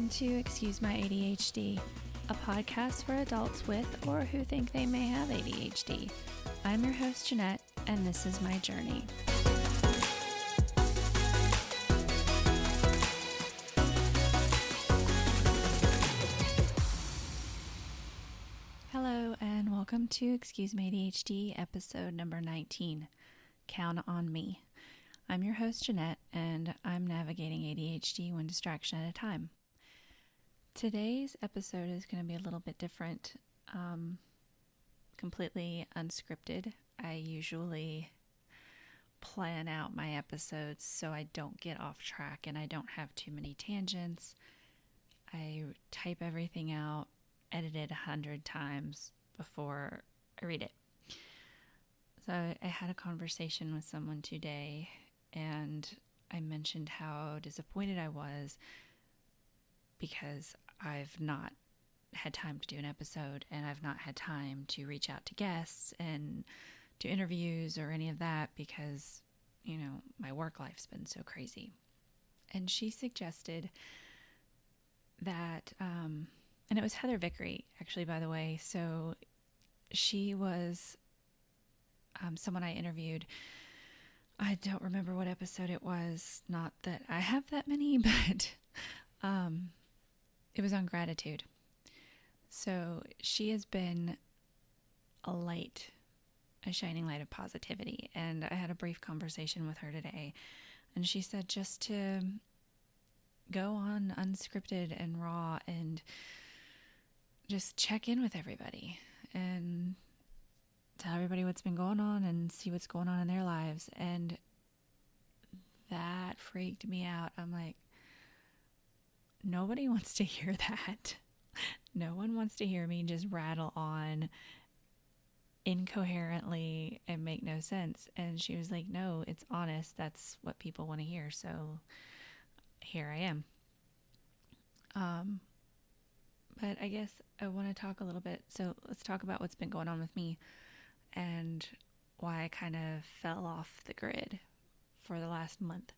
Welcome to Excuse My ADHD, a podcast for adults with or who think they may have ADHD. I'm your host, Jeanette, and this is my journey. Hello, and welcome to Excuse My ADHD, episode number 19, Count on Me. I'm your host, Jeanette, and I'm navigating ADHD one distraction at a time. Today's episode is going to be a little bit different, completely unscripted. I usually plan out my episodes so I don't get off track and I don't have too many tangents. I type everything out, edit it 100 times before I read it. So I had a conversation with someone today, and I mentioned how disappointed I was because I've not had time to do an episode, and I've not had time to reach out to guests and do interviews or any of that because, my work life's been so crazy. And she suggested that, and it was Heather Vickery, actually, by the way. So she was someone I interviewed. I don't remember what episode it was. Not that I have that many, but it was on gratitude. So she has been a shining light of positivity. And I had a brief conversation with her today. And she said just to go on unscripted and raw and just check in with everybody and tell everybody what's been going on and see what's going on in their lives. And that freaked me out. I'm like, nobody wants to hear that. No one wants to hear me just rattle on incoherently and make no sense. And she was like, no, it's honest. That's what people want to hear. So here I am. But I guess I want to talk a little bit. So let's talk about what's been going on with me and why I kind of fell off the grid for the last month.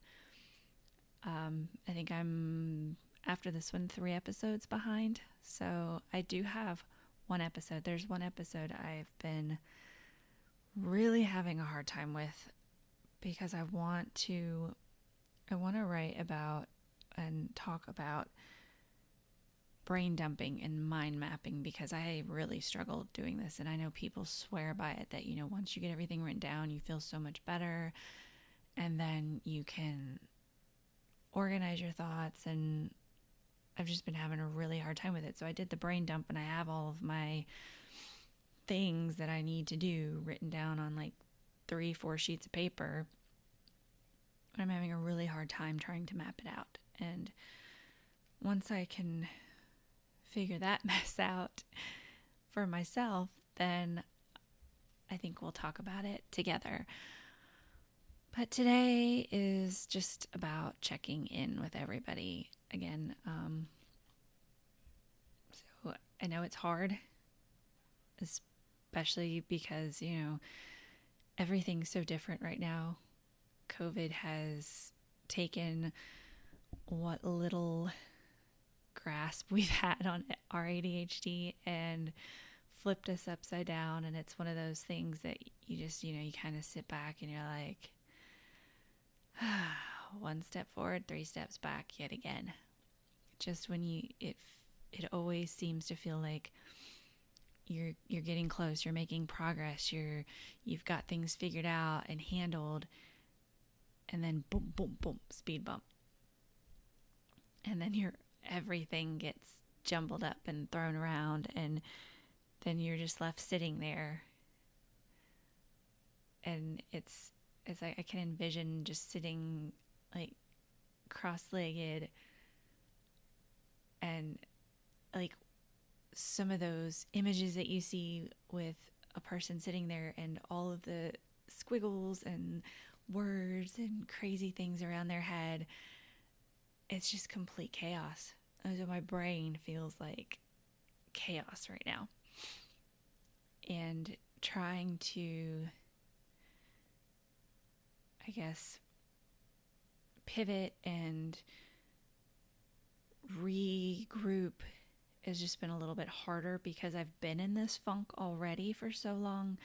I think I'm, after this one, 3 episodes behind. So I do have one episode. There's one episode I've been really having a hard time with because I want to write about and talk about brain dumping and mind mapping, because I really struggled doing this. And I know people swear by it that, once you get everything written down, you feel so much better. And then you can organize your thoughts. And I've just been having a really hard time with it. So I did the brain dump, and I have all of my things that I need to do written down on like 3-4 sheets of paper. But I'm having a really hard time trying to map it out. And once I can figure that mess out for myself, then I think we'll talk about it together. But today is just about checking in with everybody again. So I know it's hard, especially because, everything's so different right now. COVID has taken what little grasp we've had on our ADHD and flipped us upside down. And it's one of those things that you just, you kind of sit back and you're like, 1 step forward, 3 steps back yet again. Just when it always seems to feel like you're getting close, you're making progress, you've got things figured out and handled, and then boom, boom, boom, speed bump. And then everything gets jumbled up and thrown around, and then you're just left sitting there. And it's like I can envision just sitting like cross-legged, and like some of those images that you see with a person sitting there and all of the squiggles and words and crazy things around their head. It's just complete chaos. And so my brain feels like chaos right now. And trying to, I guess, pivot and regroup has just been a little bit harder because I've been in this funk already for so long.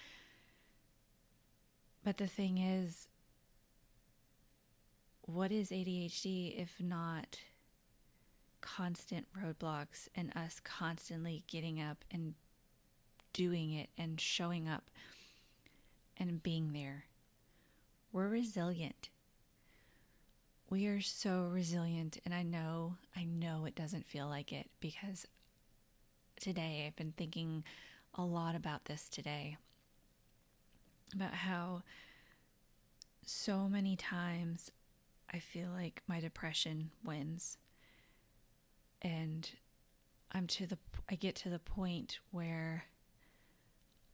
But the thing is, what is ADHD if not constant roadblocks and us constantly getting up and doing it and showing up and being there? We're resilient. We are so resilient, and I know it doesn't feel like it, because today I've been thinking a lot about this today, about how so many times I feel like my depression wins, and I get to the point where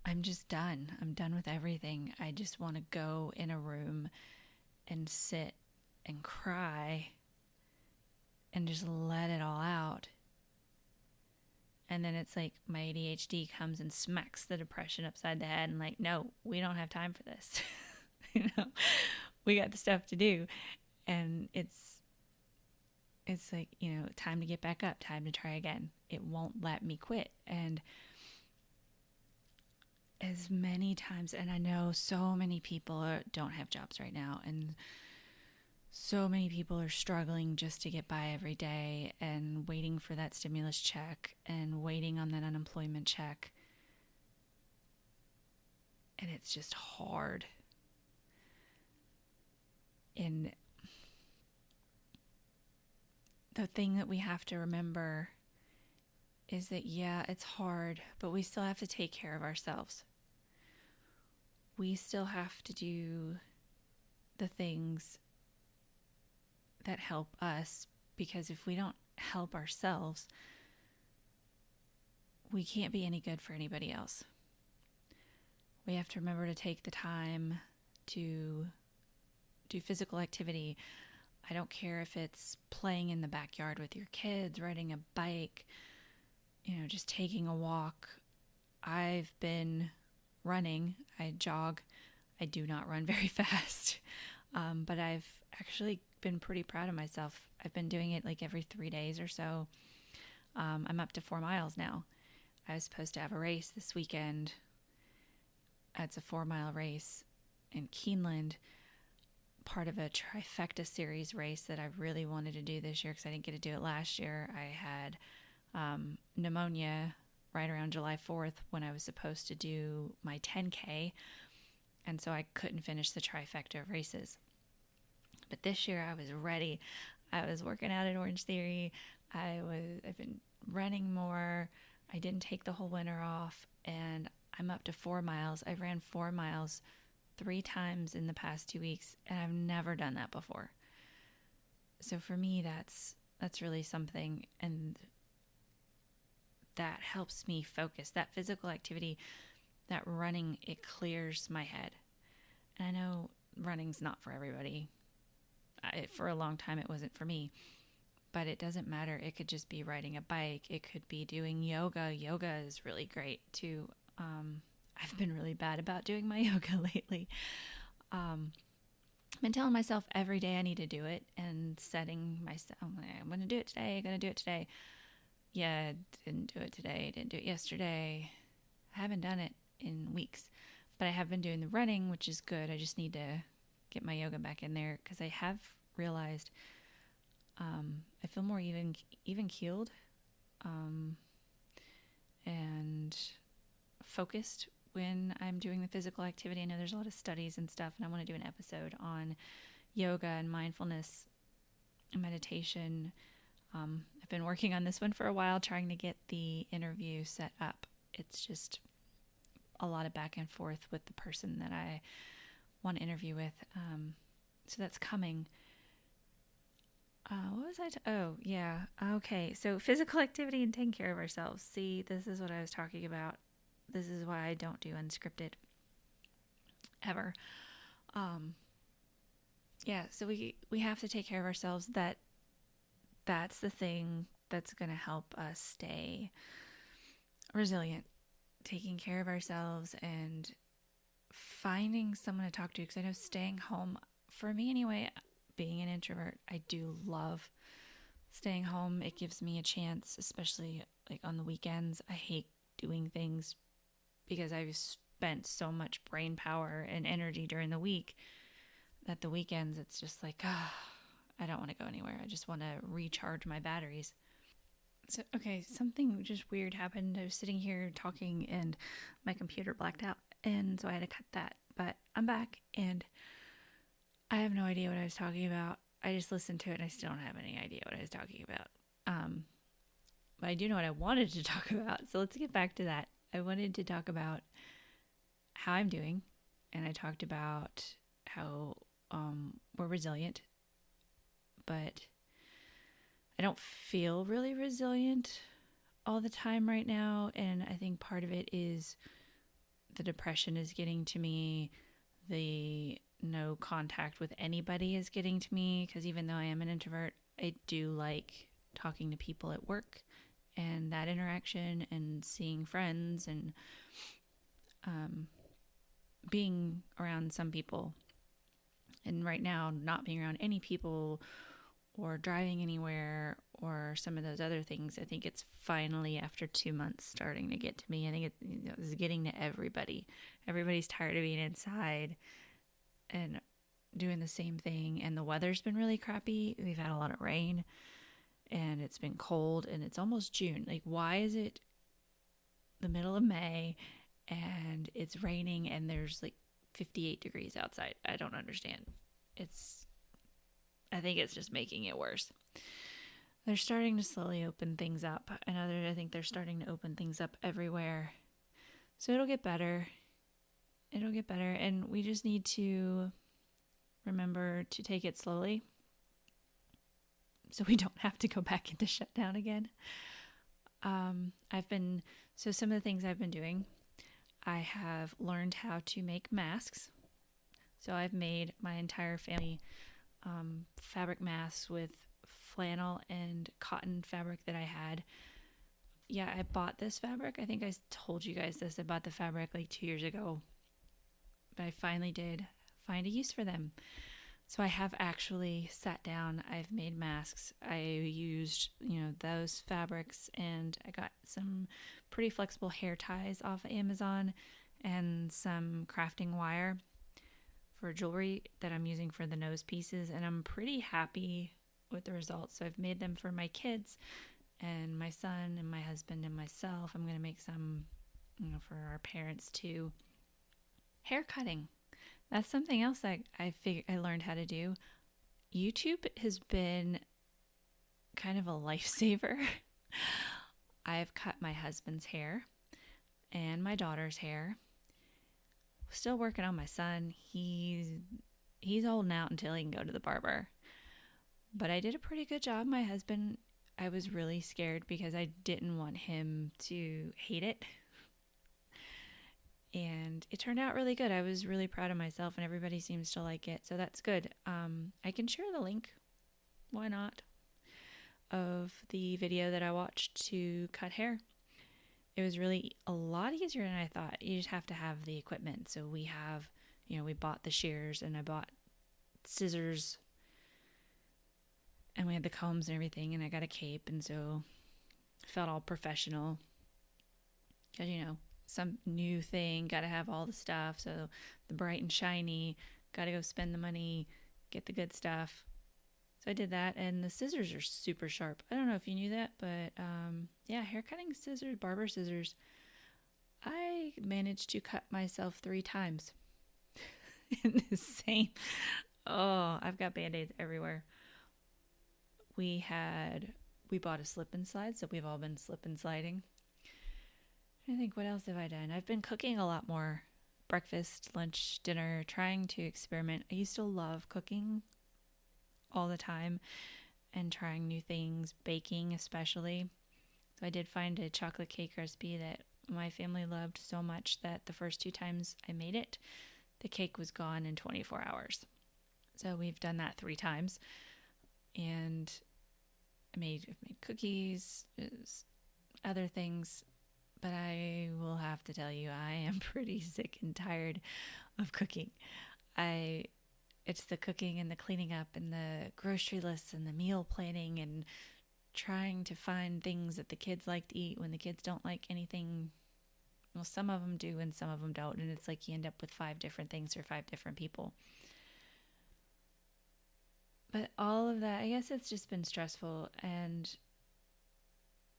I'm just done. I'm done with everything. I just want to go in a room and sit and cry and just let it all out. And then it's like my ADHD comes and smacks the depression upside the head and like, no, we don't have time for this. We got the stuff to do. And it's like, time to get back up, time to try again. It won't let me quit. And as many times, and I know so many people don't have jobs right now, and so many people are struggling just to get by every day and waiting for that stimulus check and waiting on that unemployment check. And it's just hard. And the thing that we have to remember is that, yeah, it's hard, but we still have to take care of ourselves. We still have to do the things that help us, because if we don't help ourselves, we can't be any good for anybody else. We have to remember to take the time to do physical activity. I don't care if it's playing in the backyard with your kids, riding a bike, just taking a walk. I've been running. I jog. I do not run very fast, but I've actually been pretty proud of myself. I've been doing it like every 3 days or so. I'm up to 4 miles now. I was supposed to have a race this weekend. It's a 4-mile race in Keeneland, part of a trifecta series race that I really wanted to do this year because I didn't get to do it last year. I had pneumonia right around July 4th when I was supposed to do my 10K, and so I couldn't finish the trifecta of races. But this year I was ready. I was working out at Orange Theory. I've been running more. I didn't take the whole winter off, and I'm up to 4 miles. I ran 4 miles 3 times in the past 2 weeks, and I've never done that before. So for me, that's really something, and that helps me focus. That physical activity, that running, it clears my head. And I know running's not for everybody. For a long time, it wasn't for me. But it doesn't matter. It could just be riding a bike. It could be doing yoga. Yoga is really great too. I've been really bad about doing my yoga lately. I've been telling myself every day I need to do it and setting myself, I'm going to do it today. I'm going to do it today. Yeah, didn't do it today. Didn't do it yesterday. I haven't done it in weeks. But I have been doing the running, which is good. I just need to get my yoga back in there because I have realized I feel more even keeled and focused when I'm doing the physical activity. I know there's a lot of studies and stuff, and I want to do an episode on yoga and mindfulness and meditation. I've been working on this one for a while, trying to get the interview set up. It's just a lot of back and forth with the person that I want to interview with. So that's coming. What was I? Oh, yeah. Okay. So physical activity and taking care of ourselves. See, this is what I was talking about. This is why I don't do unscripted ever. Yeah. So we have to take care of ourselves. That's the thing that's going to help us stay resilient. Taking care of ourselves and finding someone to talk to. Because I know staying home, for me anyway, being an introvert, I do love staying home, it gives me a chance, especially like on the weekends. I hate doing things because I've spent so much brain power and energy during the week that the weekends it's just like, I don't want to go anywhere. I just want to recharge my batteries. So, okay, something just weird happened. I was sitting here talking and my computer blacked out, and so I had to cut that. But I'm back, and I have no idea what I was talking about. I just listened to it, and I still don't have any idea what I was talking about. But I do know what I wanted to talk about, so let's get back to that. I wanted to talk about how I'm doing, and I talked about how we're resilient, but I don't feel really resilient all the time right now. And I think part of it is the depression is getting to me. The no contact with anybody is getting to me, because even though I am an introvert, I do like talking to people at work and that interaction and seeing friends and being around some people. And right now, not being around any people or driving anywhere or some of those other things, I think it's finally, after 2 months, starting to get to me. I think it's getting to everybody. Everybody's tired of being inside and doing the same thing. And the weather's been really crappy. We've had a lot of rain and it's been cold and it's almost June. Like, why is it the middle of May and it's raining and there's like 58 degrees outside? I don't understand. I think it's just making it worse. They're starting to slowly open things up. I think they're starting to open things up everywhere. So it'll get better. It'll get better. And we just need to remember to take it slowly so we don't have to go back into shutdown again. So some of the things I've been doing, I have learned how to make masks. So I've made my entire family fabric masks with flannel and cotton fabric that I had. Yeah, I bought this fabric. I think I told you guys this. I bought the fabric like 2 years ago. But I finally did find a use for them. So I have actually sat down. I've made masks. I used, those fabrics, and I got some pretty flexible hair ties off of Amazon and some crafting wire for jewelry that I'm using for the nose pieces, and I'm pretty happy with the results. So I've made them for my kids and my son and my husband and myself. I'm going to make some, for our parents too. Hair cutting. That's something else I learned how to do. YouTube has been kind of a lifesaver. I've cut my husband's hair and my daughter's hair. Still working on my son. He's holding out until he can go to the barber. But I did a pretty good job. My husband, I was really scared because I didn't want him to hate it. And it turned out really good. I was really proud of myself, and everybody seems to like it. So that's good. I can share the link, why not, of the video that I watched to cut hair. It was really a lot easier than I thought. You just have to have the equipment. So we have, we bought the shears, and I bought scissors, and we had the combs and everything, and I got a cape, and so I felt all professional. Because, some new thing, got to have all the stuff. So the bright and shiny, got to go spend the money, get the good stuff. So I did that, and the scissors are super sharp. I don't know if you knew that, but hair cutting scissors, barber scissors. I managed to cut myself 3 times in the same. Oh, I've got Band-Aids everywhere. We bought a slip and slide, so we've all been slip and sliding. I think, what else have I done? I've been cooking a lot more. Breakfast, lunch, dinner, trying to experiment. I used to love cooking all the time and trying new things, baking especially. So I did find a chocolate cake recipe that my family loved so much that the first 2 times I made it, the cake was gone in 24 hours. So we've done that 3 times. And I've made cookies, other things. But I will have to tell you, I am pretty sick and tired of cooking. It's the cooking and the cleaning up and the grocery lists and the meal planning and trying to find things that the kids like to eat when the kids don't like anything. Well, some of them do and some of them don't. And it's like you end up with 5 different things for 5 different people. But all of that, I guess it's just been stressful. And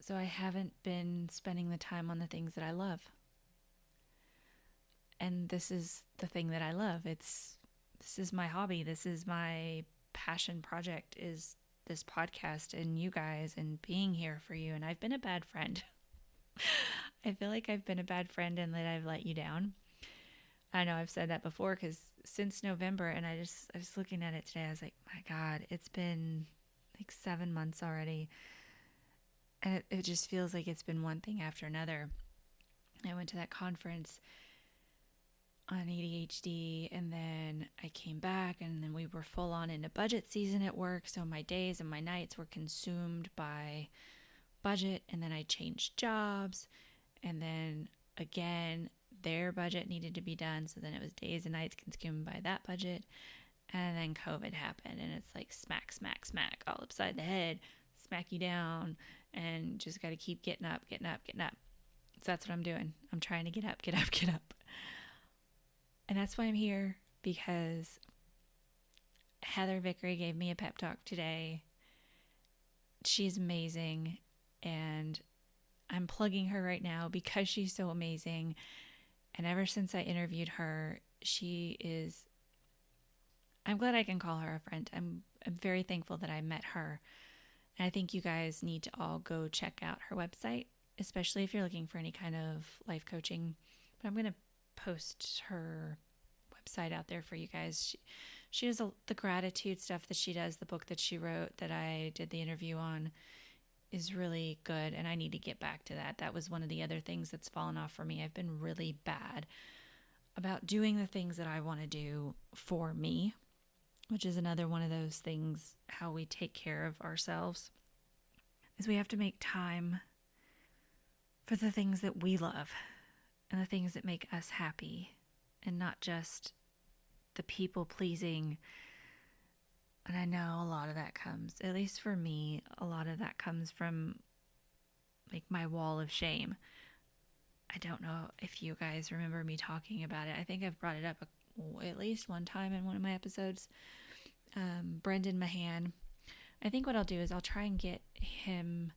so I haven't been spending the time on the things that I love. And this is the thing that I love. This is my hobby. This is my passion project, is this podcast and you guys and being here for you. And I've been a bad friend. I feel like I've been a bad friend and that I've let you down. I know I've said that before because since November, and I was looking at it today, I was like, my God, it's been like 7 months already. And it just feels like it's been one thing after another. I went to that conference on ADHD, and then I came back, and then we were full on into budget season at work. So my days and my nights were consumed by budget, and then I changed jobs, and then again, their budget needed to be done. So then it was days and nights consumed by that budget. And then COVID happened, and it's like smack, smack, smack, all upside the head, smack you down, and just got to keep getting up. So that's what I'm doing. I'm trying to get up. And that's why I'm here, because Heather Vickery gave me a pep talk today. She's amazing, and I'm plugging her right now because she's so amazing. And ever since I interviewed her, I'm glad I can call her a friend. I'm very thankful that I met her. And I think you guys need to all go check out her website, especially if you're looking for any kind of life coaching. But I'm going to post her website out there for you guys. She does the gratitude stuff that she does. The book that she wrote that I did the interview on is really good, and I need to get back to that. That was one of the other things that's fallen off for me. I've been really bad about doing the things that I want to do for me, which is another one of those things, how we take care of ourselves, is we have to make time for the things that we love and the things that make us happy, and not just the people pleasing. And I know a lot of that comes, at least for me, a lot of that comes from like my wall of shame. I don't know if you guys remember me talking about it. I think I've brought it up at least one time in one of my episodes. Brendan Mahan. I think what I'll do is I'll try and get an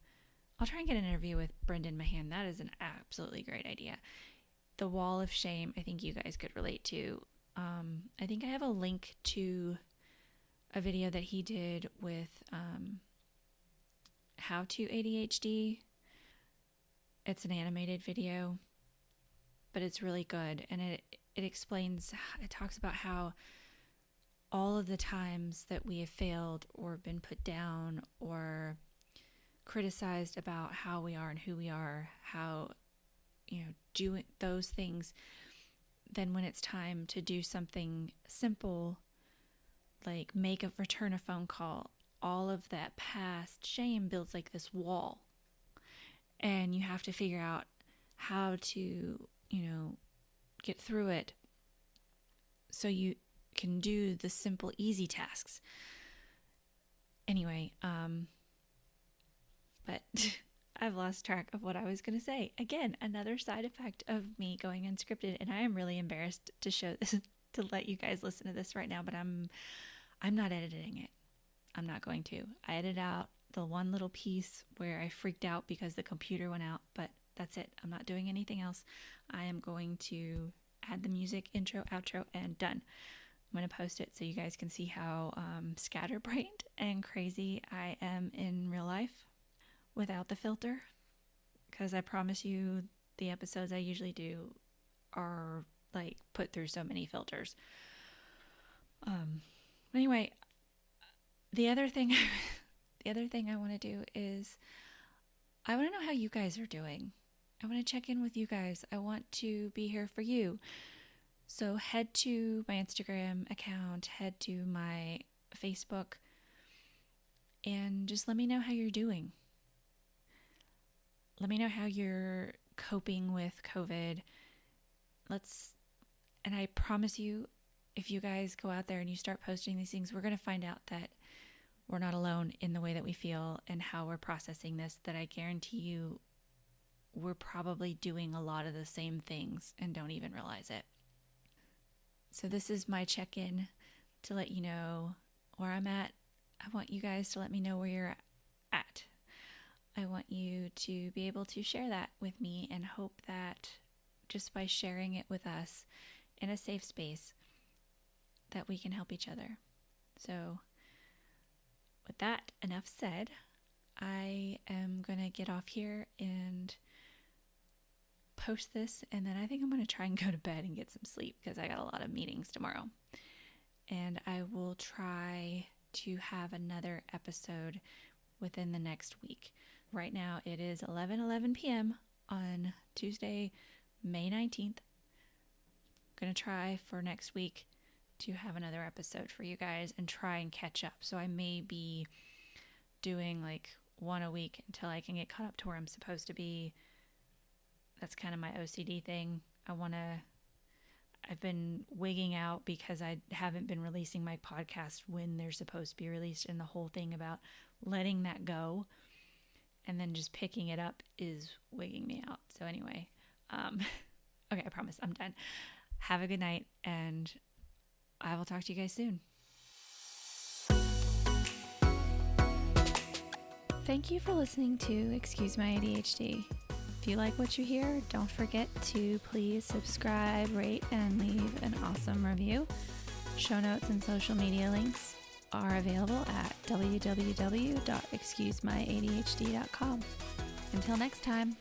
interview with Brendan Mahan. That is an absolutely great idea. The wall of shame, I think you guys could relate to. I think I have a link to a video that he did with How to ADHD. It's an animated video, but it's really good. And it talks about how all of the times that we have failed or been put down or criticized about how we are and who we are, how, doing those things, then when it's time to do something simple, like return a phone call, all of that past shame builds like this wall. And you have to figure out how to, get through it so you can do the simple, easy tasks. Anyway, but I've lost track of what I was going to say. Again, another side effect of me going unscripted, and I am really embarrassed to show this, to let you guys listen to this right now, but I'm not editing it. I'm not going to. I edited out the one little piece where I freaked out because the computer went out, but that's it. I'm not doing anything else. I am going to add the music, intro, outro, and done. I'm going to post it so you guys can see how scatterbrained and crazy I am in real life without the filter, because I promise you the episodes I usually do are like put through so many filters. Anyway, the other thing I want to do is I want to know how you guys are doing. I want to check in with you guys. I want to be here for you. So head to my Instagram account, head to my Facebook, and just let me know how you're doing. Let me know how you're coping with COVID. And I promise you, if you guys go out there and you start posting these things, we're going to find out that we're not alone in the way that we feel and how we're processing this, that I guarantee you we're probably doing a lot of the same things and don't even realize it. So this is my check-in to let you know where I'm at. I want you guys to let me know where you're at. I want you to be able to share that with me, and hope that just by sharing it with us in a safe space, that we can help each other. So with that, enough said, I am going to get off here and post this, and then I think I'm going to try and go to bed and get some sleep because I got a lot of meetings tomorrow. And I will try to have another episode within the next week. Right now it is 11:11 p.m. on Tuesday, May 19th. I'm going to try for next week to have another episode for you guys and try and catch up. So I may be doing like one a week until I can get caught up to where I'm supposed to be. That's kind of my OCD thing. I've been wigging out because I haven't been releasing my podcast when they're supposed to be released, and the whole thing about letting that go and then just picking it up is wigging me out. So anyway, okay, I promise I'm done. Have a good night, and I will talk to you guys soon. Thank you for listening to Excuse My ADHD. If you like what you hear, don't forget to please subscribe, rate, and leave an awesome review. Show notes and social media links are available at www.excusemyadhd.com. Until next time.